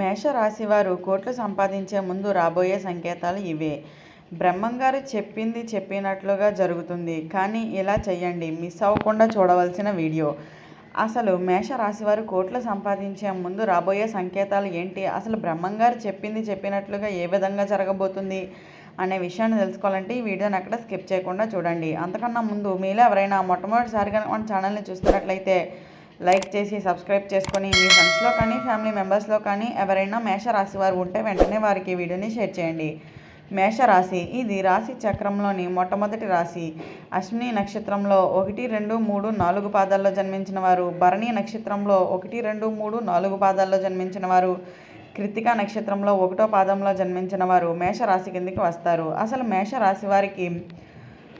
మేషరాశి వారు కోట్లు సంపాదించే ముందు రాబోయే సంకేతాలు ఇవే. బ్రహ్మంగారు చెప్పింది చెప్పినట్లుగా జరుగుతుంది. కానీ ఇలా చెయ్యండి, మిస్ అవ్వకుండా చూడవలసిన వీడియో. అసలు మేషరాశి వారు కోట్లు సంపాదించే ముందు రాబోయే సంకేతాలు ఏంటి, అసలు బ్రహ్మంగారు చెప్పింది చెప్పినట్లుగా ఏ విధంగా జరగబోతుంది అనే విషయాన్ని తెలుసుకోవాలంటే ఈ వీడియోని ఎక్కడ స్కిప్ చేయకుండా చూడండి. అంతకన్నా ముందు మీలో ఎవరైనా మొట్టమొదటిసారిగా మన ఛానల్ని చూస్తున్నట్లయితే లైక్ చేసి సబ్స్క్రైబ్ చేసుకొని మీ ఫ్రెండ్స్లో కానీ ఫ్యామిలీ మెంబర్స్లో కానీ ఎవరైనా మేషరాశి వారు ఉంటే వెంటనే వారికి ఈ వీడియోని షేర్ చేయండి. మేషరాశి ఇది రాశి చక్రంలోని మొట్టమొదటి రాశి. అశ్విని నక్షత్రంలో 1, 2, 3, 4 పాదాల్లో జన్మించిన వారు, భరణి నక్షత్రంలో 1, 2, 3, 4 పాదాల్లో జన్మించిన వారు, కృత్తికా నక్షత్రంలో 1వ పాదంలో జన్మించిన వారు మేషరాశి కిందికి వస్తారు. అసలు మేషరాశి వారికి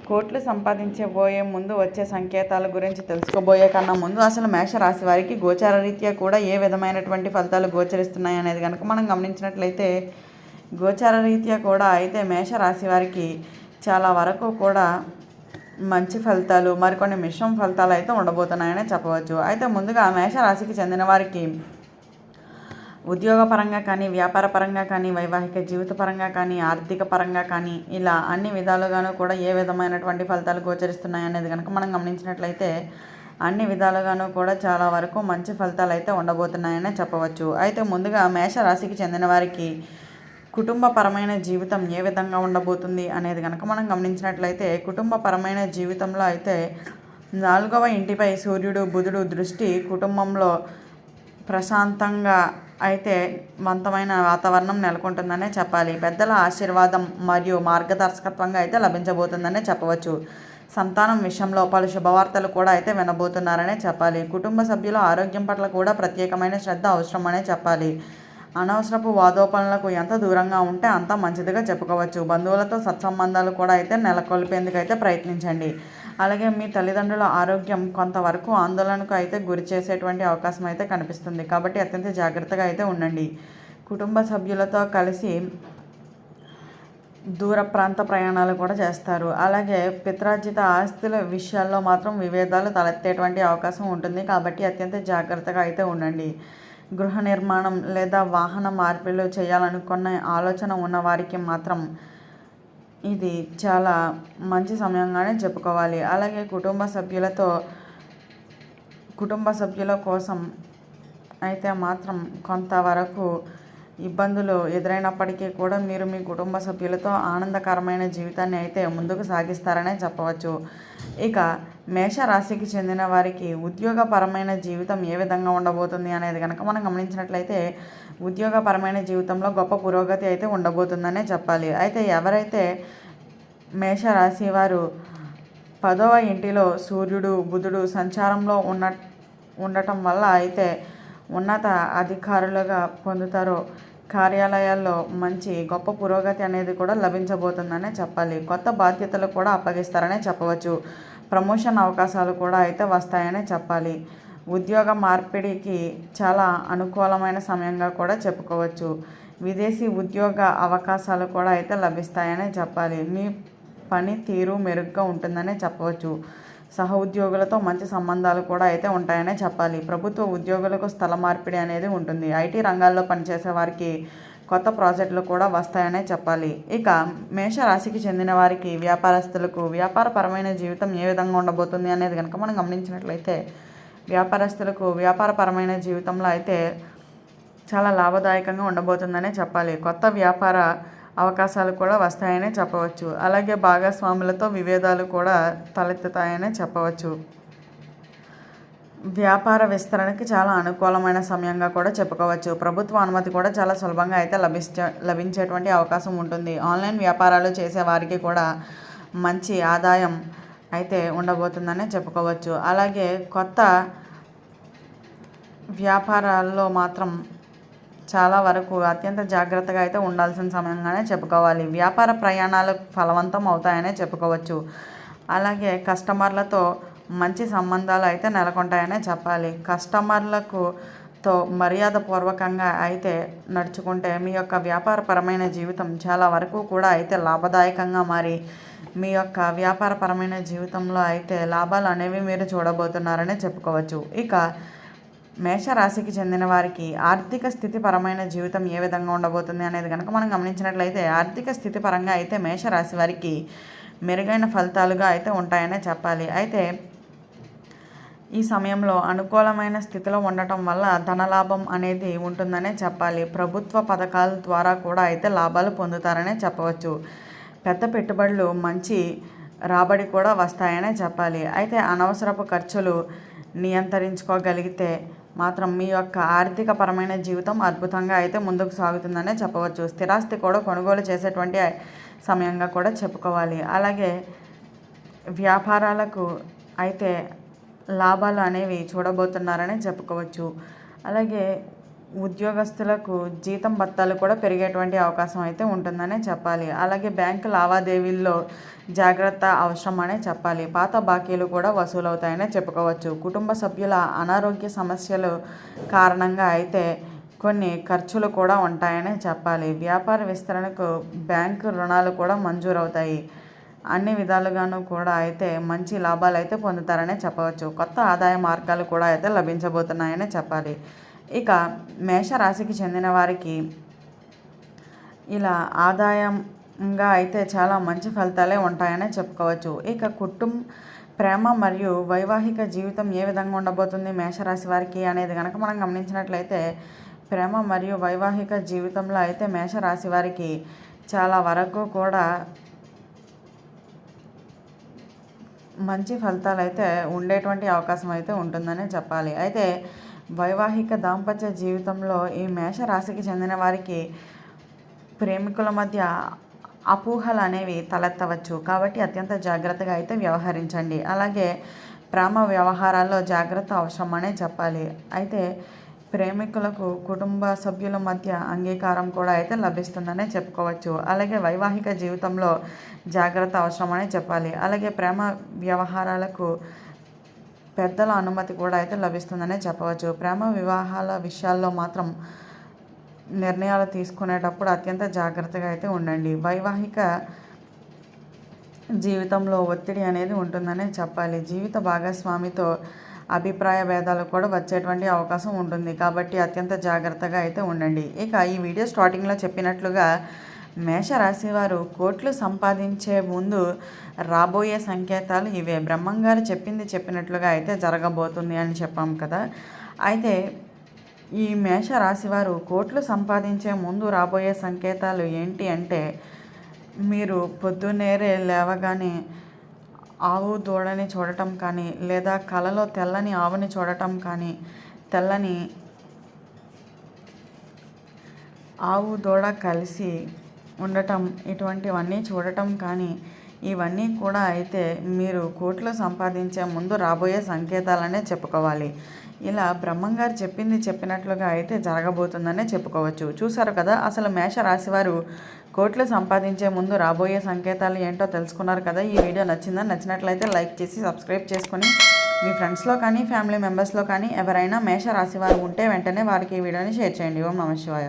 కోట్లు సంపాదించబోయే ముందు వచ్చే సంకేతాల గురించి తెలుసుకోబోయే కన్నా ముందు అసలు మేషరాశి వారికి గోచార రీత్యా కూడా ఏ విధమైనటువంటి ఫలితాలు గోచరిస్తున్నాయి అనేది కనుక మనం గమనించినట్లయితే, గోచార రీత్యా కూడా అయితే మేషరాశి వారికి చాలా వరకు కూడా మంచి ఫలితాలు, మరికొన్ని మిశ్రమ ఫలితాలు అయితే ఉండబోతున్నాయని చెప్పవచ్చు. అయితే ముందుగా మేషరాశికి చెందిన వారికి ఉద్యోగపరంగా కానీ, వ్యాపార పరంగా కానీ, వైవాహిక జీవిత పరంగా కానీ, ఆర్థిక పరంగా కానీ ఇలా అన్ని విధాలుగాను కూడా ఏ విధమైనటువంటి ఫలితాలు గోచరిస్తున్నాయి అనేది కనుక మనం గమనించినట్లయితే అన్ని విధాలుగాను కూడా చాలా వరకు మంచి ఫలితాలు అయితే ఉండబోతున్నాయని చెప్పవచ్చు. అయితే ముందుగా మేషరాశికి చెందిన వారికి కుటుంబపరమైన జీవితం ఏ విధంగా ఉండబోతుంది అనేది కనుక మనం గమనించినట్లయితే, కుటుంబపరమైన జీవితంలో అయితే 4వ ఇంటిపై సూర్యుడు బుధుడు దృష్టి కుటుంబంలో ప్రశాంతంగా అయితే వంతమైన వాతావరణం నెలకొంటుందనే చెప్పాలి. పెద్దల ఆశీర్వాదం మరియు మార్గదర్శకత్వంగా అయితే లభించబోతుందనే చెప్పవచ్చు. సంతానం విషయంలో పలు శుభవార్తలు కూడా అయితే వినబోతున్నారనే చెప్పాలి. కుటుంబ సభ్యుల ఆరోగ్యం పట్ల కూడా ప్రత్యేకమైన శ్రద్ధ అవసరమనే చెప్పాలి. అనవసరపు వాదోపనలకు ఎంత దూరంగా ఉంటే అంత మంచిదిగా చెప్పుకోవచ్చు. బంధువులతో సత్సంబంధాలు కూడా అయితే నెలకొల్పేందుకు అయితే ప్రయత్నించండి. అలాగే మీ తల్లిదండ్రుల ఆరోగ్యం కొంతవరకు ఆందోళనకు అయితే గురి చేసేటువంటి అవకాశం అయితే కనిపిస్తుంది. కాబట్టి అత్యంత జాగ్రత్తగా అయితే ఉండండి. కుటుంబ సభ్యులతో కలిసి దూర ప్రాంత ప్రయాణాలు కూడా చేస్తారు. అలాగే పిత్రార్జిత ఆస్తుల విషయాల్లో మాత్రం విభేదాలు తలెత్తేటువంటి అవకాశం ఉంటుంది. కాబట్టి అత్యంత జాగ్రత్తగా అయితే ఉండండి. గృహ నిర్మాణం లేదా వాహన మార్పులు చేయాలనుకున్న ఆలోచన ఉన్న వారికి మాత్రం ఇది చాలా మంచి సమయంగానే చెప్పుకోవాలి. అలాగే కుటుంబ సభ్యుల కోసం అయితే మాత్రం కొంతవరకు ఇబ్బందులు ఎదురైనప్పటికీ కూడా మీరు మీ కుటుంబ సభ్యులతో ఆనందకరమైన జీవితాన్ని అయితే ముందుకు సాగిస్తారనే చెప్పవచ్చు. ఇక మేషరాశికి చెందిన వారికి ఉద్యోగపరమైన జీవితం ఏ విధంగా ఉండబోతుంది అనేది కనుక మనం గమనించినట్లయితే, ఉద్యోగపరమైన జీవితంలో గొప్ప పురోగతి అయితే ఉండబోతుందనే చెప్పాలి. అయితే ఎవరైతే మేషరాశి వారు 10వ ఇంటిలో సూర్యుడు బుధుడు సంచారంలో ఉండటం వల్ల అయితే ఉన్నత అధికారులుగా పొందుతారో, కార్యాలయాల్లో మంచి గొప్ప పురోగతి అనేది కూడా లభించబోతుందనే చెప్పాలి. కొత్త బాధ్యతలు కూడా అప్పగిస్తారనే చెప్పవచ్చు. ప్రమోషన్ అవకాశాలు కూడా అయితే వస్తాయనే చెప్పాలి. ఉద్యోగ మార్పిడికి చాలా అనుకూలమైన సమయంగా కూడా చెప్పుకోవచ్చు. విదేశీ ఉద్యోగ అవకాశాలు కూడా అయితే లభిస్తాయనే చెప్పాలి. మీ పని తీరు మెరుగ్గా ఉంటుందనే చెప్పవచ్చు. సహ ఉద్యోగులతో మంచి సంబంధాలు కూడా అయితే ఉంటాయనే చెప్పాలి. ప్రభుత్వ ఉద్యోగులకు స్థల మార్పిడి అనేది ఉంటుంది. ఐటీ రంగాల్లో పనిచేసే వారికి కొత్త ప్రాజెక్టులు కూడా వస్తాయనే చెప్పాలి. ఇక మేషరాశికి చెందిన వారికి వ్యాపారస్తులకు వ్యాపారపరమైన జీవితం ఏ విధంగా ఉండబోతుంది అనేది కనుక మనం గమనించినట్లయితే, వ్యాపారస్తులకు వ్యాపారపరమైన జీవితంలో అయితే చాలా లాభదాయకంగా ఉండబోతుందనే చెప్పాలి. కొత్త వ్యాపార అవకాశాలు కూడా వస్తాయనే చెప్పవచ్చు. అలాగే భాగస్వాములతో విభేదాలు కూడా తలెత్తుతాయనే చెప్పవచ్చు. వ్యాపార విస్తరణకి చాలా అనుకూలమైన సమయంగా కూడా చెప్పుకోవచ్చు. ప్రభుత్వ అనుమతి కూడా చాలా సులభంగా అయితే లభించేటువంటి అవకాశం ఉంటుంది. ఆన్లైన్ వ్యాపారాలు చేసే వారికి కూడా మంచి ఆదాయం అయితే ఉండబోతుందనే చెప్పుకోవచ్చు. అలాగే కొత్త వ్యాపారాల్లో మాత్రం చాలా వరకు అత్యంత జాగ్రత్తగా అయితే ఉండాల్సిన సమయంగానే చెప్పుకోవాలి. వ్యాపార ప్రయాణాలు ఫలవంతం అవుతాయనే చెప్పుకోవచ్చు. అలాగే కస్టమర్లతో మంచి సంబంధాలు అయితే నెలకొంటాయనే చెప్పాలి. కస్టమర్లతో మర్యాదపూర్వకంగా అయితే నడుచుకుంటే మీ యొక్క వ్యాపారపరమైన జీవితం చాలా వరకు కూడా అయితే లాభదాయకంగా మారి మీ యొక్క వ్యాపారపరమైన జీవితంలో అయితే లాభాలు అనేవి మీరు చూడబోతున్నారని చెప్పుకోవచ్చు. ఇక మేషరాశికి చెందిన వారికి ఆర్థిక స్థితి పరమైన జీవితం ఏ విధంగా ఉండబోతుంది అనేది కనుక మనం గమనించినట్లయితే, ఆర్థిక స్థితి పరంగా అయితే మేషరాశి వారికి మెరుగైన ఫలితాలుగా అయితే ఉంటాయనే చెప్పాలి. అయితే ఈ సమయంలో అనుకూలమైన స్థితిలో ఉండటం వల్ల ధనలాభం అనేది ఉంటుందనే చెప్పాలి. ప్రభుత్వ పథకాల ద్వారా కూడా అయితే లాభాలు పొందుతారనే చెప్పవచ్చు. పెద్ద పెట్టుబడులు, మంచి రాబడి కూడా వస్తాయనే చెప్పాలి. అయితే అనవసరపు ఖర్చులు నియంత్రించుకోగలిగితే మాత్రం మీ యొక్క ఆర్థిక పరమైన జీవితం అద్భుతంగా అయితే ముందుకు సాగుతుందనే చెప్పవచ్చు. స్థిరాస్తి కూడా కొనుగోలు చేసేటువంటి సమయంగా కూడా చెప్పుకోవాలి. అలాగే వ్యాపారాలకు అయితే లాభాలు అనేవి చూడబోతున్నారని చెప్పుకోవచ్చు. అలాగే ఉద్యోగస్తులకు జీతం భత్తాలు కూడా పెరిగేటువంటి అవకాశం అయితే ఉంటుందనే చెప్పాలి. అలాగే బ్యాంకు లావాదేవీల్లో జాగ్రత్త అవసరం అనే చెప్పాలి. పాత బాకీలు కూడా వసూలవుతాయనే చెప్పుకోవచ్చు. కుటుంబ సభ్యుల అనారోగ్య సమస్యలు కారణంగా అయితే కొన్ని ఖర్చులు కూడా ఉంటాయనే చెప్పాలి. వ్యాపార విస్తరణకు బ్యాంకు రుణాలు కూడా మంజూరవుతాయి. అన్ని విధాలుగాను కూడా అయితే మంచి లాభాలు అయితే పొందుతారనే చెప్పవచ్చు. కొత్త ఆదాయ మార్గాలు కూడా అయితే లభించబోతున్నాయనే చెప్పాలి. ఇక మేషరాశికి చెందిన వారికి ఇలా ఆదాయంగా అయితే చాలా మంచి ఫలితాలే ఉంటాయనే చెప్పుకోవచ్చు. ఇక ప్రేమ మరియు వైవాహిక జీవితం ఏ విధంగా ఉండబోతుంది మేషరాశి వారికి అనేది కనుక మనం గమనించినట్లయితే, ప్రేమ మరియు వైవాహిక జీవితంలో అయితే మేషరాశి వారికి చాలా వరకు కూడా మంచి ఫలితాలు అయితే ఉండేటువంటి అవకాశం అయితే ఉంటుందని చెప్పాలి. అయితే వైవాహిక దాంపత్య జీవితంలో ఈ మేషరాశికి చెందిన వారికి ప్రేమికుల మధ్య అపోహలు అనేవి తలెత్తవచ్చు. కాబట్టి అత్యంత జాగ్రత్తగా అయితే వ్యవహరించండి. అలాగే ప్రేమ వ్యవహారాల్లో జాగ్రత్త అవసరం అనే చెప్పాలి. అయితే ప్రేమికులకు కుటుంబ సభ్యుల మధ్య అంగీకారం కూడా అయితే లభిస్తుందనే చెప్పుకోవచ్చు. అలాగే వైవాహిక జీవితంలో జాగ్రత్త అవసరమనే చెప్పాలి. అలాగే ప్రేమ వ్యవహారాలకు పెద్దల అనుమతి కూడా అయితే లభిస్తుందనే చెప్పవచ్చు. ప్రేమ వివాహాల విషయాల్లో మాత్రం నిర్ణయాలు తీసుకునేటప్పుడు అత్యంత జాగ్రత్తగా అయితే ఉండండి. వైవాహిక జీవితంలో ఒత్తిడి అనేది ఉంటుందనే చెప్పాలి. జీవిత భాగస్వామితో అభిప్రాయ భేదాలు కూడా వచ్చేటువంటి అవకాశం ఉంటుంది. కాబట్టి అత్యంత జాగ్రత్తగా అయితే ఉండండి. ఇక ఈ వీడియో స్టార్టింగ్లో చెప్పినట్లుగా మేషరాశి వారు కోట్లు సంపాదించే ముందు రాబోయే సంకేతాలు ఇవే. బ్రహ్మంగారు చెప్పినట్లుగా అయితే జరగబోతుంది అని చెప్పాం కదా. అయితే ఈ మేషరాశి వారు కోట్లు సంపాదించే ముందు రాబోయే సంకేతాలు ఏంటి అంటే, మీరు పొద్దున్నేరే లేవగానే ఆవు దూడని చూడటం కానీ, లేదా కలలో తెల్లని ఆవుని చూడటం కానీ, తెల్లని ఆవు దూడ కలిసి ఉండటం, ఇటువంటివన్నీ చూడటం కానీ, ఇవన్నీ కూడా అయితే మీరు కోట్లు సంపాదించే ముందు రాబోయే సంకేతాలనే చెప్పుకోవాలి. ఇలా బ్రహ్మంగారు చెప్పినట్లుగా అయితే జరగబోతుందనే చెప్పుకోవచ్చు. చూసారు కదా, అసలు మేషరాశి వారు కోట్లు సంపాదించే ముందు రాబోయే సంకేతాలు ఏంటో తెలుసుకున్నారు కదా. ఈ వీడియో నచ్చినట్లయితే లైక్ చేసి సబ్స్క్రైబ్ చేసుకొని మీ ఫ్రెండ్స్లో కానీ ఫ్యామిలీ మెంబర్స్లో కానీ ఎవరైనా మేషరాశి వారు ఉంటే వెంటనే వారికి ఈ వీడియోని షేర్ చేయండి. ఓం నమః శివాయ.